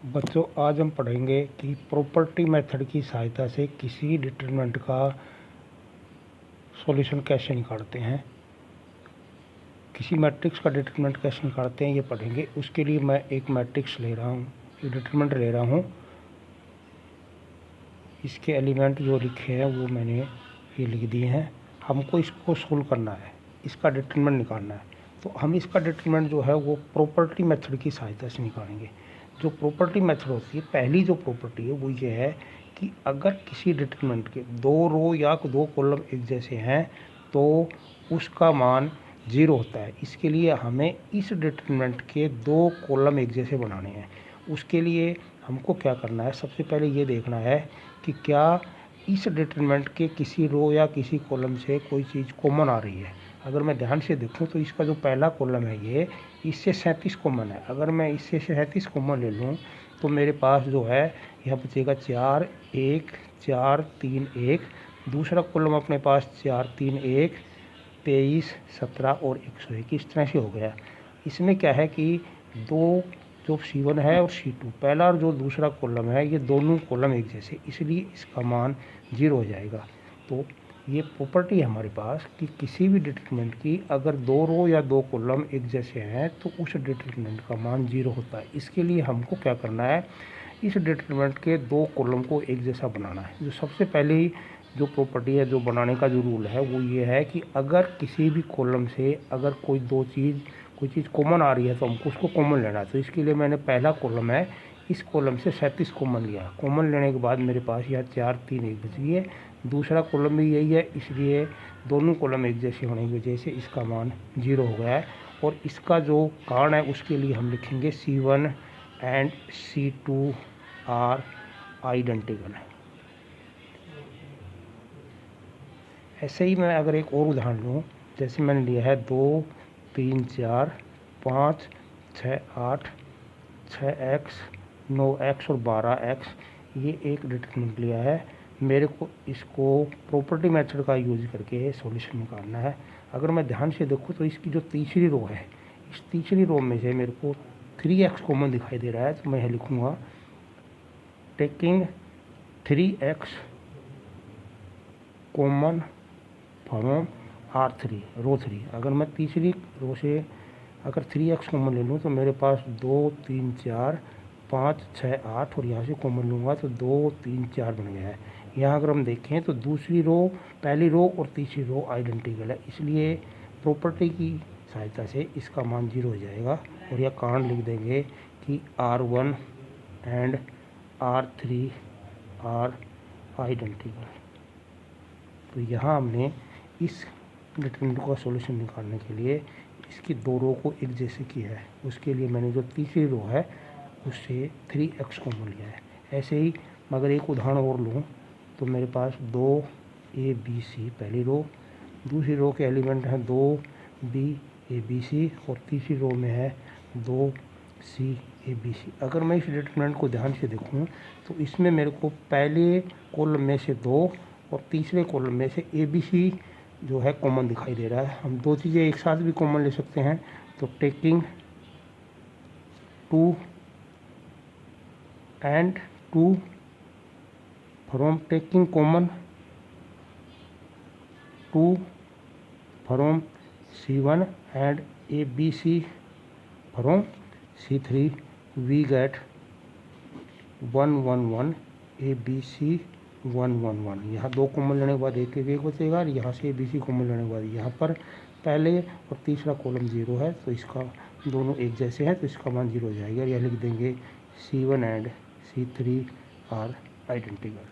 बच्चों, आज हम पढ़ेंगे कि प्रॉपर्टी मेथड की सहायता से किसी डिटरमिनेंट का सॉल्यूशन कैसे निकालते हैं, किसी मैट्रिक्स का डिटरमिनेंट कैसे निकालते हैं, ये पढ़ेंगे। उसके लिए मैं एक मैट्रिक्स ले रहा हूँ, एक डिटरमिनेंट ले रहा हूँ। इसके एलिमेंट जो लिखे हैं वो मैंने ये लिख दिए हैं। हमको इसको सोल्व करना है, इसका डिटरमिनेंट निकालना है। तो हम इसका डिटरमिनेंट जो है वो प्रॉपर्टी मेथड की सहायता से निकालेंगे। जो प्रॉपर्टी मेथड होती है, पहली जो प्रॉपर्टी है वो ये है कि अगर किसी डिटरमिनेंट के दो रो या दो कॉलम एक जैसे हैं तो उसका मान 0 होता है। इसके लिए हमें इस डिटरमिनेंट के दो कॉलम एक जैसे बनाने हैं। उसके लिए हमको क्या करना है, सबसे पहले ये देखना है कि क्या इस डिटरमिनेंट के किसी रो या किसी कॉलम से कोई चीज़ कॉमन आ रही है। अगर मैं ध्यान से देखूं तो इसका जो पहला कॉलम है ये, इससे 37 कॉमन है। अगर मैं इससे 37 कॉमन ले लूं तो मेरे पास जो है यह बचेगा 4 1 4 3 1। दूसरा कॉलम अपने पास 4 3 1 23 17 और 101 इस तरह से हो गया। इसमें क्या है कि दो जो C1 है और C2, पहला और जो दूसरा कॉलम है, ये दोनों कॉलम एक जैसे, इसलिए इसका मान 0 हो जाएगा। तो ये प्रॉपर्टी है हमारे पास कि किसी भी डिटरमिनेंट की अगर दो रो या दो कॉलम एक जैसे हैं तो उस डिटरमिनेंट का मान 0 होता है। इसके लिए हमको क्या करना है, इस डिटरमिनेंट के दो कॉलम को एक जैसा बनाना है। जो सबसे पहले जो प्रॉपर्टी है, जो बनाने का जो रूल है वो ये है कि अगर किसी भी कॉलम से अगर कोई चीज़ कॉमन आ रही है तो हमको उसको कॉमन लेना है। तो इसके लिए मैंने पहला कॉलम है, इस कॉलम से 37 कॉमन लिया। कॉमन लेने के बाद मेरे पास यहाँ 4 3 1 बच गई है। दूसरा कॉलम भी यही है, इसलिए दोनों कॉलम एक जैसे होने की वजह से इसका मान 0 हो गया है। और इसका जो कारण है उसके लिए हम लिखेंगे C1 and C2 are identical. ऐसे ही मैं अगर एक और उदाहरण लूँ, जैसे मैंने लिया है 2 3 4 5 6 8 6x 9x और 12x, ये एक डिटरमिनेंट लिया है। मेरे को इसको प्रॉपर्टी मेथड का यूज करके सॉल्यूशन निकालना है। अगर मैं ध्यान से देखूँ तो इसकी जो तीसरी रो है, इस तीसरी रो में से मेरे को 3x कॉमन दिखाई दे रहा है। तो मैं लिखूँगा taking 3x common from R3 रो 3। अगर मैं तीसरी रो से अगर 3x कॉमन ले लूँ तो मेरे पास 2 3 4 5 6 8 और यहाँ से कॉमन लूँगा तो 2 3 4 बन गया है। यहाँ अगर हम देखें तो दूसरी रो, पहली रो और तीसरी रो आइडेंटिकल है, इसलिए प्रॉपर्टी की सहायता से इसका मान 0 हो जाएगा। और यह कारण लिख देंगे कि R1 and R3 are identical. तो यहाँ हमने इस डिटरमिनेंट का सॉल्यूशन निकालने के लिए इसकी दो रो को एक जैसे किया है। उसके लिए मैंने जो तीसरी रो है उससे 3x कॉमन लिया है। ऐसे ही अगर एक उदाहरण और लूँ तो मेरे पास 2 A B C पहली रो, दूसरी रो के एलिमेंट हैं 2 B A B C और तीसरी रो में है 2 C A B C। अगर मैं इस डिटरमिनेंट को ध्यान से देखूँ तो इसमें मेरे को पहले कॉलम में से 2 और तीसरे कॉलम में से A B C जो है कॉमन दिखाई दे रहा है। हम दो चीज़ें एक साथ भी कॉमन ले सकते हैं। तो taking 2 and 2 from taking common 2 from C1 and ABC from C3 we get 1 1 1 ABC 1 1 1। यहाँ दो कॉमन लेने के बाद एक बचेगा और यहाँ से ABC कॉमन लेने के बाद यहाँ पर पहले और तीसरा कॉलम 0 है तो इसका दोनों एक जैसे हैं तो इसका मान 0 हो जाएगा। यह लिख देंगे C1 and C3 are identical.